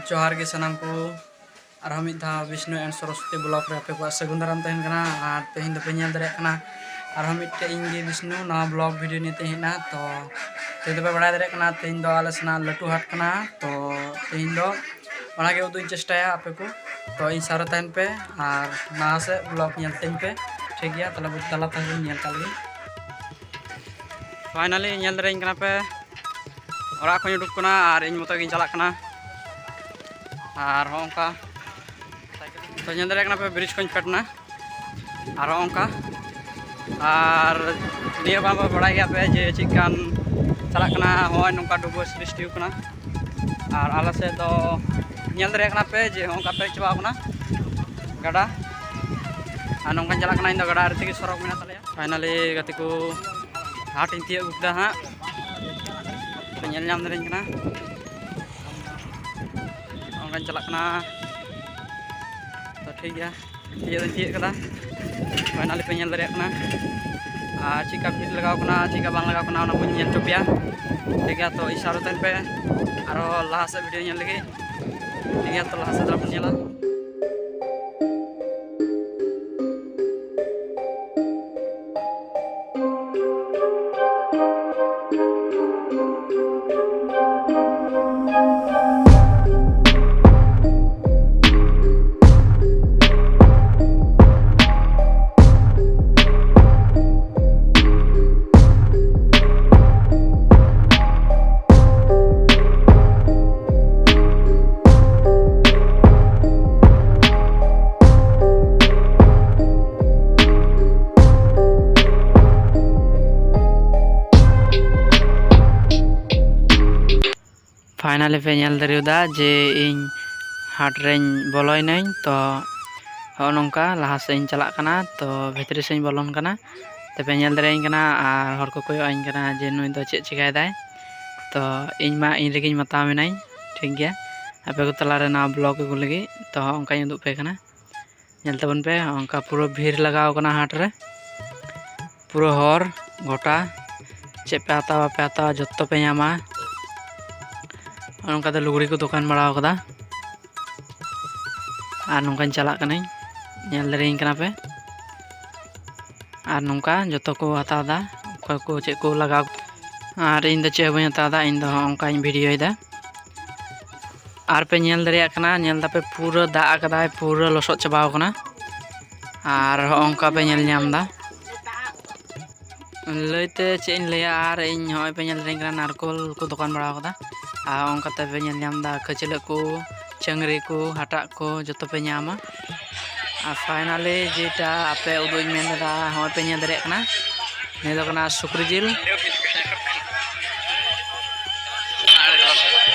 जोहार के सनाम को मिद धा विष्णु एंड सरस्वती ब्लॉक रे पे सगुन दाराम तहन कना और तेहिन पे नेल दरे कना और मिदटे इंगे विष्णु ना ब्लॉग वीडियो ने तेहिना तो तेहिन पे बड़ा दरे कना तेहिन दो आले सना लटू हाट कना तो तेहिन दो ओना के उदुई चेष्टाया आपे को तो इन सारा तहन पे और ना से ब्लॉग नेल तेन पे ठीक गया तला तला तहन नेल कालगे फाइनली नेल दरे कना पे ओरा को उडुक कना और इन मतो गिन चला कना और होंका तो नेल दरे कना पे ब्रिज को फेटना और होंका और निया बाबा बड़ा गया पे जे चिकान चला कना होय नोंका डुबो सृष्टि कना और आला से तो नेल दरे कना पे जे होंका पे चबा कना गड़ा और नोंका चला कना इन दो गड़ा रति सरक मेना तले फाइनली गति को हाट इंतिया गुदा हां पे नेल नाम दरे कना नोंका चला कना तो ठीक गया ये कदा फाइनली पे नेल दरे कना चिका भीड़ लगाव कना चिका बांग लगाव कना ओना को नेल चोपिया ठीक है तो इशारो तन पे आरो लाहा से वीडियो नेल लगे ठीक है तो लाहा से तरफ नेला फाइनली पे नेल दरियोदा जे इन हाट रेन बोलोइनाई तो हो नोंका लाहा से इन चला कना तो भितरी से बोलोन कना तो पे नेल दरेइन कना और हर को कोय आइन कना जे नुई दो चे चिकाय दाय तो इन मा इन लेगिन मता मेनाई ठीक गया आपे को तला रे ना ब्लॉग को लगी तो ओंका उदुग पे कना नेल तबन पे ओंका पूरा भीड़ लगाव कना हाट रे पूरा हर गोटा चे पे आता जत्तो पे नामा नौका लुगड़ी को दुकान बड़ा कदा और नौका चला कना नेल दरेइन कना पे और नौका जतो को हतादा अकोय को चे को लगाव और इन द चे बई हतादा इन द ओंका भिडियोदा और पे नेल दरिया कना नेल दा पे पूरा दा कदा पूरा लसो चबाव कना और ओंका पे नेल नामदा लैते चे इन लैया और इन होय पे नेल दरेइन कना नारकोल को दुकान बड़ा कदा ओंका ते पे नेल नामदा खचले को चंगरी को हटा को जतो पे नामा और फाइनली जेटा आपे उदुई मेनदा होय पे नेल दरे कना ने दो कना सुक्री जिल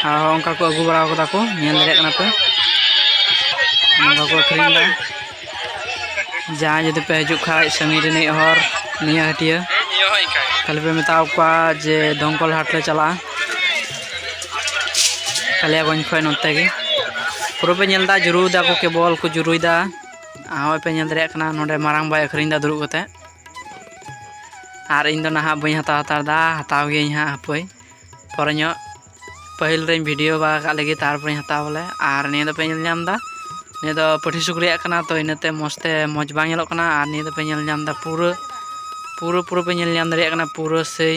ओंका को अगु बड़ा कदा को नेल दरे कना पे ओंका को अखरिंदा जहां जदि पे हजू खाय संगी रनी हर निया हटिया खाली पे मेताव को जे दंकल हाट ले चला कालियागंज खो नोते गे पूरा पे नेलदा जुरुदा को केबल को जुरुदा होय पे नेल दरे कना नोडे मारांग बाय अखरिंदा दुरु कते और इन दो नहा बई हता हतारदा हताव गे हा हपय परन्यो पहिल रे वीडियो बा का लगे तार पर हताव बोले और ने दो पे नेल नामदा ने दो पठी सुक्रिया कना तो इनते मस्ते मज बांग नेलो कना और ने दो पे नेल नामदा पूरा पूरा पूरा पे नेल नाम दरे कना पूरा से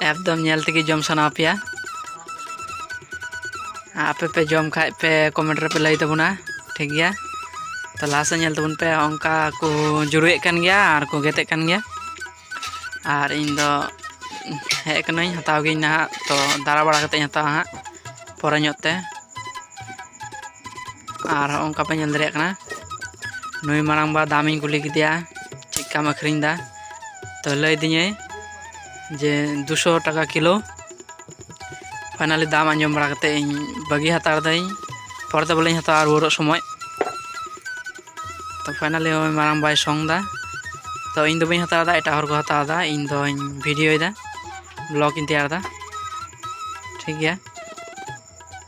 एकदम नेल तक जम सना पिया आपे पे जम खाए पे कमेंट रे पे लई तबुना ठीक गया तो लास्ट नेल तबुन पे ओंका को जुरुए कन गया और को गेते कन गया और इन दो हे कनई हताव गे ना तो दारा बड़ा कते हताव हा परन्योते और ओंका पे नेल दरे कना नुई मारांग बा दामी कुली किदिया चिक्का मखरिंदा तो लई दिए जे 200 टाका किलो फाइनली दाम आंजम बड़ा कते बगी हतार दाई परते बोले हतार रुवारो समय तो फाइनली मारांग बाय संगदा तो इन दो बई हतार एटा हर को हतार इन दो भिडियोदा ब्लॉग इन तैयार ठीक गया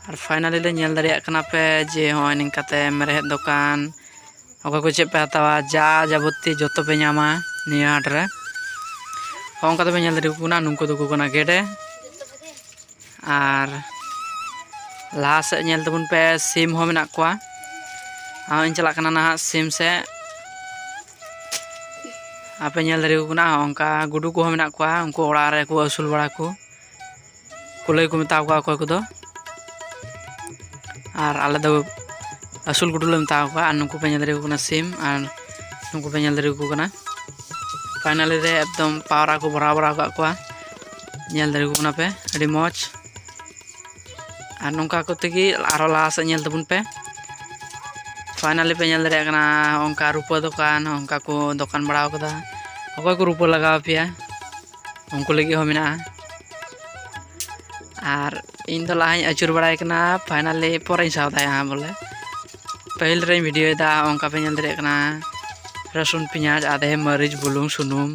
और फाइनली ले नेल दरिया कना पे जे होय निकाते मेरे दुकान ᱚᱠᱚᱭ ᱠᱚ ᱪᱮᱫ ᱯᱮ ᱦᱟᱛᱟᱣᱟ ᱡᱟ ᱡᱟᱵᱚᱛᱤ ᱡᱚᱛᱚ ᱯᱮ ᱧᱟᱢᱟ ᱱᱤᱭᱟᱹ ᱦᱟᱴ ᱨᱮ ᱚᱱᱠᱟ ᱫᱚᱯᱮ ᱧᱮᱞ ᱫᱟᱲᱮᱭᱟᱠᱚ ᱠᱟᱱᱟ ᱱᱩᱠᱩ ᱫᱚᱠᱚ ᱠᱟᱱᱟ ᱜᱮᱰᱮ ᱟᱨ ᱞᱟᱦᱟ ᱥᱮᱫ ᱧᱮᱞ ᱛᱟᱵᱚᱱ ᱯᱮ ᱥᱤᱢ ᱦᱚᱸ ᱢᱮᱱᱟᱜ ᱠᱚᱣᱟ ᱤᱧ ᱪᱟᱞᱟᱜ ᱠᱟᱱᱟ ᱱᱟᱦᱟᱜ ᱥᱤᱢ ᱥᱮᱫ ᱟᱯᱮ ᱧᱮᱞ ᱫᱟᱲᱮᱭᱟᱠᱚ ᱠᱟᱱᱟ ᱚᱱᱠᱟ ᱜᱩᱰᱩ ᱠᱚᱦᱚᱸ ᱢᱮᱱᱟᱜ ᱠᱚᱣᱟ ᱩᱱᱠᱩ ᱚᱲᱟᱜ ᱨᱮᱠᱚ ᱟᱹᱥᱩᱞ ᱵᱟᱲᱟ ᱠᱚ ᱠᱩᱞᱟᱹᱭ ᱠᱚ ᱢᱮᱛᱟ ᱠᱚᱣᱟ ᱚᱠᱚᱭ ᱠᱚᱫᱚ ᱟᱨ ᱟᱞᱮ ᱫᱚ ᱟᱹᱥᱩᱞ ᱜᱩᱰᱩ ᱞᱮ ᱢᱮᱛᱟ ᱠᱚᱣᱟ ᱟᱨ ᱱᱩᱠᱩ ᱯᱮ ᱧᱮᱞ ᱫᱟᱲᱮᱭᱟᱠᱚ ᱠᱟᱱᱟ ᱥᱤᱢ ᱟᱨ ᱱᱩᱠᱩ ᱯᱮ ᱧᱮᱞ ᱫᱟᱲᱮᱭᱟᱠᱚ ᱠᱟᱱᱟ ᱯᱷᱟᱭᱱᱟᱞᱤ ᱨᱮ ᱮᱠᱫᱚᱢ ᱯᱟᱣᱨᱟ ᱠᱚ ᱵᱷᱚᱨᱟᱣ ᱵᱟᱲᱟ ᱟᱠᱟᱫ ᱠᱚᱣᱟ ᱧᱮᱞ ᱫᱟᱲᱮᱭᱟᱠᱚ ᱠᱟᱱᱟ ᱯᱮ ᱟᱹᱰᱤ ᱢᱚᱡᱽ ᱟᱨ ᱱᱚᱝᱠᱟ ᱠᱚᱛᱮᱜᱮ ᱟᱨᱚ ᱞᱟᱦᱟ ᱥᱮᱫ ᱧᱮᱞ ᱛᱟᱵᱚᱱ ᱯᱮ ᱯᱷᱟᱭᱱᱟᱞᱤ ᱯᱮ ᱧᱮᱞ ᱫᱟᱲᱮᱭᱟᱜ ᱠᱟᱱᱟ ᱚᱱᱠᱟ ᱨᱩᱯᱟᱹ ᱫᱚᱠᱟᱱ ᱚᱱᱠᱟ ᱠᱚ ᱫᱚᱠᱟᱱ ᱵᱟᱲᱟᱣ ᱠᱟᱫᱟ ᱚᱠᱚᱭ ᱠᱚ ᱨᱩᱯᱟᱹ ᱞᱟᱜᱟᱣ ᱯᱮᱭᱟ ᱩᱱᱠᱩ ᱞᱟᱹᱜᱤᱫ ᱦᱚᱸ ᱢᱮᱱᱟᱜᱼᱟ ᱟᱨ ᱤᱧ ᱫᱚ ᱞᱟᱦᱟᱧ ᱟᱹᱪᱩᱨ ᱵᱟᱲᱟᱭ ᱠᱟᱱᱟ ᱯᱷᱟᱭᱱᱟᱞᱤ ᱯᱚᱨᱮᱧ ᱥᱟᱣᱫᱟᱭᱟ ᱵᱚᱞᱮ ᱯᱟᱹᱦᱤᱞ ᱨᱮᱧ ᱵᱷᱤᱰᱤᱭᱳᱭᱮᱫᱟ ᱚᱱᱠᱟ ᱯᱮ ᱧᱮᱞ ᱫᱟᱲᱮᱭᱟᱜ ᱠᱟᱱᱟ ᱨᱟᱹᱥᱩᱱ ᱯᱮᱸᱭᱟᱡᱽ ᱟᱫᱷᱮ ᱢᱟᱹᱨᱤᱪ ᱵᱩᱞᱩᱝ ᱥᱩᱱᱩᱢ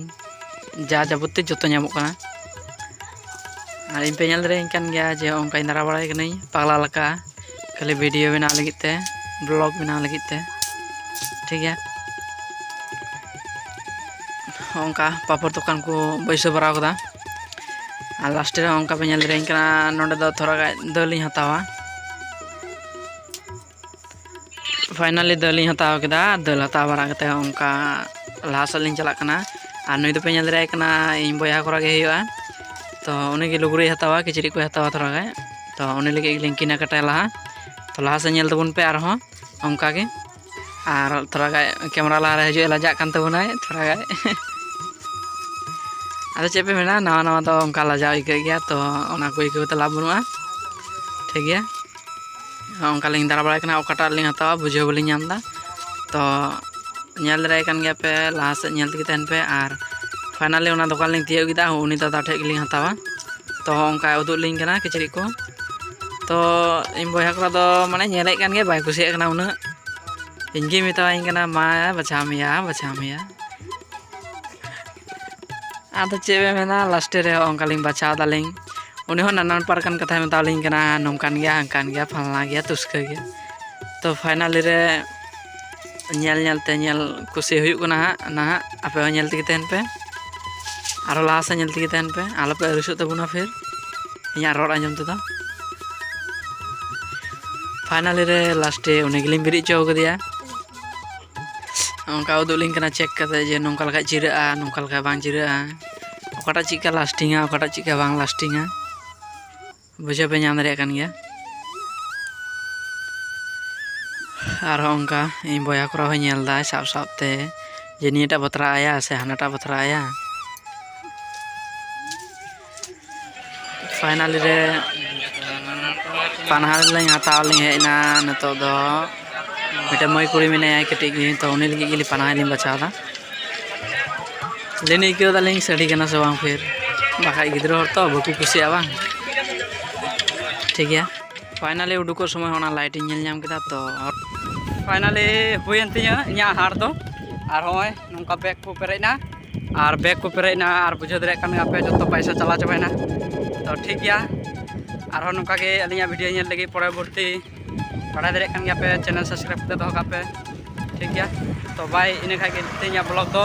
ᱡᱟ ᱡᱟᱵᱚᱛᱤ ᱡᱚᱛᱚ ᱧᱟᱢᱚᱜ ᱠᱟᱱᱟ ᱟᱨ ᱤᱧ ᱯᱮ ᱧᱮᱞ ᱫᱟᱲᱮᱭᱟᱹᱧ ᱠᱟᱱ ᱜᱮᱭᱟ ᱡᱮ ᱚᱱᱠᱟᱧ ᱫᱟᱬᱟ ᱵᱟᱲᱟᱭ ᱠᱟᱹᱱᱟᱹᱧ ᱯᱟᱜᱽᱞᱟ ᱞᱮᱠᱟ ᱠᱷᱟᱹᱞᱤ ᱵᱷᱤᱰᱤᱭᱳ ᱵᱮᱱᱟᱣ ᱞᱟᱹᱜᱤᱫ ᱛᱮ ᱵᱞᱚᱜ ᱵᱮᱱᱟᱣ ᱞᱟᱹᱜᱤᱫ ᱛᱮ ᱴᱷᱤᱠ ᱜᱮᱭᱟ ᱚᱱᱠᱟ ᱯᱟᱯᱚᱲ ᱫᱚᱠᱟᱱ ko ᱵᱟᱹᱭᱥᱟᱹᱣ ᱵᱟᱲᱟᱣ ᱠᱟᱫᱟ ᱟᱨ ᱞᱟᱥᱴ ᱨᱮ ᱚᱱᱠᱟ ᱯᱮ ᱧᱮᱞ ᱫᱟᱲᱮᱭᱟᱹᱧ ᱠᱟᱱᱟ ᱱᱚᱰᱮ ᱫᱚ ᱛᱷᱚᱲᱟ ᱜᱟᱱ ᱫᱟᱹᱞ ᱤᱧ ᱦᱟᱛᱟᱣᱟ ᱯᱷᱟᱭᱱᱟᱞᱤ ᱫᱟᱹᱞ ᱤᱧ ᱦᱟᱛᱟᱣ ᱠᱮᱫᱟ ᱫᱟᱹᱞ ᱦᱟᱛᱟᱣ ᱵᱟᱲᱟ ᱠᱟᱛᱮ ᱚᱱᱠᱟ ᱞᱟᱦᱟ ᱥᱮᱫ ᱞᱤᱧ ᱪᱟᱞᱟᱜ ᱠᱟᱱᱟ ᱟᱨ ᱱᱩᱭ ᱫᱚᱯᱮ ᱧᱮᱞ ᱫᱟᱲᱮᱭᱟᱭ ᱠᱟᱱᱟ ᱤᱧ ᱵᱚᱭᱦᱟ ᱠᱚᱨᱟ ᱜᱮ ᱦᱩᱭᱩᱜᱼᱟ ᱛᱚ ᱩᱱᱤ ᱜᱮ ᱞᱩᱜᱽᱲᱤᱡ ᱦᱟᱛᱟᱣᱟ ᱠᱤᱪᱨᱤᱡ ᱠᱚ ᱦᱟᱛᱟᱣᱟ ᱛᱷᱚᱲᱟ ᱜᱟᱱ ᱛᱚ ᱩᱱᱤ ᱞᱟᱹᱜᱤᱫ ᱜᱮᱞᱤᱧ ᱠᱤᱱᱟ ᱠᱟᱴᱟᱭᱟ ᱞᱟᱦᱟ ᱛᱚ ᱞᱟᱦᱟ ᱥᱮᱫ ᱧᱮᱞ ᱛᱟᱵᱚᱱ ᱯᱮ ᱟᱨᱦᱚᱸ ᱚᱱᱠᱟ ᱜᱮ ᱟᱨ ᱛᱷᱚᱲᱟ ᱜᱟᱱ ᱠᱮᱢᱮᱨᱟ ᱞᱟᱦᱟ ᱨᱮ ᱦᱤᱡᱩᱜ ᱞᱟᱡᱟᱜ ᱠᱟᱱ ᱛᱟᱵᱚᱱᱟᱭ ᱛᱷᱚᱲᱟ ᱜᱟᱱ ᱟᱫᱚ ᱪᱮᱫ ᱯᱮ ᱢᱮᱱᱟ ᱱᱟᱣᱟ ᱱᱟᱣᱟ ᱫᱚ ᱚᱱᱠᱟ ᱞᱟᱡᱟᱣ ᱟᱹᱭᱠᱟᱹᱜ ᱜᱮᱭᱟ ᱛᱚ ᱚᱱᱟ ᱠᱚ ᱟᱹᱭᱠᱟᱹᱣ ᱛᱮ ᱞᱟᱵᱷ ᱵᱟᱹᱱᱩᱜᱼᱟ ᱴᱷᱤक ᱜᱮᱭᱟ ᱚᱱᱠᱟ ᱞᱤᱧ ᱫᱟᱬᱟ ᱵᱟᱲᱟᱭ ᱠᱟᱱᱟ ᱚᱠᱟᱴᱟᱜ ᱞᱤᱧ ᱦᱟᱛᱟᱣᱟ ᱵᱩᱡᱷᱟᱹᱣ ᱵᱟᱹᱞᱤᱧ ᱧᱟᱢ ᱮᱫᱟ ᱛᱚ ᱧᱮᱞ ᱫᱟᱲᱮᱭᱟᱜ ᱠᱟᱱ ᱜᱮᱭᱟ ᱯᱮ ᱞᱟᱦᱟ ᱥᱮᱫ ᱧᱮᱞ ᱛᱮᱜᱮ ᱛᱟᱦᱮᱱ ᱯᱮ ᱟᱨ ᱯᱷᱟᱭᱱᱟᱞᱤ ᱚᱱᱟ ᱫᱚᱠᱟन ᱞᱤᱧ ᱛᱤᱭᱳᱜ ᱠᱮᱫᱟ ᱩᱱᱤ ᱫᱟᱫᱟ ᱴᱷᱮᱡ ᱜᱮᱞᱤᱧ ᱦᱟᱛᱟᱣᱟ ᱛᱚ ᱚᱱᱠᱟ ᱩᱫᱩᱜ ᱞᱤᱧ ᱠᱟᱱᱟ ᱠᱤᱪᱨᱤᱡ ᱠᱚ ᱛᱚ ᱤᱧ ᱵᱚᱭᱦᱟ ᱠᱚᱲᱟ ᱫᱚ ᱢᱟᱱᱮ ᱧᱮᱞᱮᱫ ᱠᱟᱱ ᱜᱮᱭᱟ ᱵᱟᱭ ᱠᱩᱥᱤᱭᱟᱜ ᱠᱟᱱᱟ ᱩᱱᱟᱹᱜ ᱤᱧ ᱜᱮ ᱢᱮᱛᱟᱣᱟᱹᱧ ᱠᱟᱱᱟ ᱢᱟ ᱵᱟᱪᱷᱟᱣ ᱢᱮᱭᱟ ᱟᱫᱚ ᱪᱮᱫ ᱵᱮᱱ ᱢᱮᱱᱟ ᱞᱟᱥᱴᱮ ᱨᱮ ᱚᱱᱠᱟᱞᱤᱧ ᱵᱟᱪᱷᱟᱣ ᱫᱟᱞᱤᱧ ᱩᱱᱤ ᱦᱚᱸ ᱱᱟᱱᱟᱱ ᱯᱨᱚᱠᱟᱨ ᱠᱟᱛᱷᱟᱭ ᱢᱮᱛᱟᱣᱟᱞᱤᱧ ᱠᱟᱱᱟ ᱱᱚᱝᱠᱟᱱ ᱜᱮᱭᱟ ᱦᱟᱱᱠᱟᱱ ᱜᱮᱭᱟ ᱯᱷᱟᱞᱱᱟ ᱜᱮᱭᱟ ᱛᱩᱥᱠᱟᱹ ᱜᱮᱭᱟ ᱛᱚ ᱯᱷᱟᱭᱱᱟᱞᱤ ᱨᱮ ᱧᱮᱞ ᱧᱮᱞᱛᱮ ᱧᱮᱞ ᱠᱩᱥᱤ ᱦᱩᱭᱩᱜ ᱠᱟᱱᱟ ᱦᱟᱸᱜ ᱱᱟᱦᱟᱜ ᱟᱯᱮ ᱦᱚᱸ ᱧᱮᱞ ᱛᱮᱜᱮ ᱛᱟᱦᱮᱱ ᱯᱮ ᱟᱨᱚ ᱞᱟᱦᱟ ᱥᱮᱫ ᱧᱮᱞ ᱛᱮᱜᱮ ᱛᱟᱦᱮᱱ ᱯᱮ ᱟᱞᱚᱯᱮ ᱟᱹᱲᱤᱥᱚᱜ ᱛᱟᱵᱚᱱᱟ ᱯᱷᱤᱨ ᱤᱧᱟᱹᱜ ᱨᱚᱲ ᱟᱸᱡᱚᱢ ᱛᱮᱫᱚ ᱯᱷᱟᱭᱱᱟᱞᱤ ᱨᱮ ᱞᱟᱥᱴᱮ ᱩᱱᱤ ᱜᱮᱞᱤᱧ ᱵᱮᱨᱮᱫ ᱦᱚᱪᱚ ᱠᱟᱫᱮᱭᱟ ᱚᱱᱠᱟ ᱩᱫᱩᱜ ᱞᱤᱧ ᱠᱟᱱᱟ ᱪᱮᱠ ᱠᱟᱛᱮ ᱡᱮ ᱱᱚᱝᱠᱟ ᱞᱮᱠᱷᱟᱡ ᱪᱤᱨᱟᱹᱜᱼᱟ ᱱᱚᱝᱠᱟ ᱞᱮᱠᱷᱟᱡ ᱵᱟᱝ ᱪᱤᱨᱟᱹᱜᱼᱟ ᱚᱠᱟᱴᱟᱜ ᱪᱮᱫᱠᱟ ᱞᱟᱥᱴᱤᱝᱟ ᱚᱠᱟᱴᱟᱜ ᱪᱮᱫᱠᱟ ᱵᱟᱝ ᱞᱟᱥᱴᱤᱝᱟ ᱵᱩᱡᱷᱟᱹᱣ ᱯᱮ ᱧᱟᱢ ᱫᱟᱲᱮᱭᱟᱜ ᱠᱟᱱ ᱜᱮᱭᱟ ᱟᱨᱦᱚᱸ ᱚᱱᱠᱟ ᱤᱧ ᱵᱚᱭᱦᱟ ᱠᱚᱨᱟ ᱦᱚᱸ ᱧᱮᱞ ᱫᱟᱭ ᱥᱟᱵ ᱥᱟᱵᱛᱮ ᱡᱮ ᱱᱤᱭᱟᱹᱴᱟᱜ ᱵᱟᱛᱨᱟᱜ ᱟᱭᱟ ᱥᱮ ᱦᱟᱱᱟᱴᱟᱜ ᱵᱟᱛᱨᱟᱜ ᱟᱭᱟ ᱯᱷᱟᱭᱱᱟᱞᱤ ᱨᱮ ᱯᱟᱱᱦᱟᱲ ᱞᱤᱧ ᱦᱟᱛᱟᱣ ᱞᱤᱧ ᱦᱮᱡ ᱮᱱᱟ ᱱᱤᱛᱚᱜ ᱫᱚ ᱢᱤᱫᱴᱮᱱ ᱢᱟᱹᱭ ᱠᱩᱲᱤ ᱢᱮᱱᱟᱭᱟ ᱠᱟᱹᱴᱤᱡ ᱜᱮ ᱛᱚ ᱩᱱᱤ ᱞᱟᱹᱜᱤᱫ ᱜᱮ ᱯᱟᱱᱟᱦᱟᱭ ᱞᱤᱧ ᱵᱟᱪᱷᱟᱣ ᱮᱫᱟ ᱞᱤᱧ ᱟᱹᱭᱠᱟᱹᱣ ᱫᱟᱞᱤᱧ ᱥᱟᱹᱲᱤ ᱠᱟᱱᱟ ᱥᱮ ᱵᱟᱝ ᱯᱷᱤᱨ ᱵᱟᱠᱷᱟᱡ ᱜᱤᱫᱽᱨᱟᱹ ᱦᱚᱲ ᱛᱚ ᱵᱟᱠᱚ ᱠᱩᱥᱤᱭᱟᱜᱼᱟ ᱵᱟᱝ ᱴᱷᱤक ᱜᱮᱭᱟ ᱯᱷᱟᱭᱱᱟᱞᱤ ᱩᱰᱩᱠᱚᱜ ᱥᱚᱢᱚᱭ ᱚᱱᱟ ᱞᱟᱭᱤᱴ ᱤᱧ ᱧᱮᱞ ᱧᱟᱢ ᱠᱮᱫᱟ ᱛᱚ ᱯᱷᱟᱭᱱᱟᱞᱤ ᱦᱩᱭᱮᱱ ᱛᱤᱧᱟᱹ ᱤᱧᱟᱹᱜ ᱦᱟᱴ ᱫᱚ ᱟᱨ ᱦᱚᱸᱜᱼᱚᱭ ᱱᱚᱝᱠᱟ ᱵᱮᱜᱽ ᱠᱚ ᱯᱮᱨᱮᱡ ᱮᱱᱟ ᱟᱨ ᱵᱮᱜᱽ ᱠᱚ ᱯᱮᱨᱮᱡ ᱮᱱᱟ ᱟᱨ ᱵᱩᱡᱷᱟᱹᱣ ᱫᱟᱲᱮᱭᱟᱜ ᱠᱟᱱ ᱜᱮᱭᱟ ᱯᱮ ᱡᱚᱛᱚ ᱯᱚᱭᱥᱟ ᱪᱟᱞᱟᱣ ᱪᱟᱵᱟᱭᱮᱱᱟ ᱛᱚ ᱴᱷᱤᱠ ᱜᱮᱭᱟ ᱟᱨᱦᱚᱸ ᱱᱚᱝᱠᱟ ᱜᱮ ᱟᱹᱞᱤᱧᱟᱜ ᱵᱷᱤᱰᱤᱭᱳ ᱧᱮᱞ ᱞᱟᱹᱜᱤᱫ ᱯᱚᱨᱚᱵᱚᱨᱛᱤ ᱵᱟᱲᱟᱭ ᱫᱟᱲᱮᱭᱟᱜ ᱠᱟᱱ ᱜᱮᱭᱟ ᱯᱮ ᱪᱮᱱᱮᱞ ᱥᱟᱵᱥᱠᱨᱟᱭᱤᱵ ᱠᱟᱛᱮ ᱫᱚᱦᱚ ᱠᱟᱜ ᱯᱮ ᱴᱷᱤक ᱜᱮᱭᱟ ᱛᱚ ᱵᱟᱭ ᱤᱱᱟᱹ ᱠᱷᱟᱡ ᱜᱮ ᱛᱮᱦᱮᱧᱟᱜ ᱵᱞᱚᱜ ᱫᱚ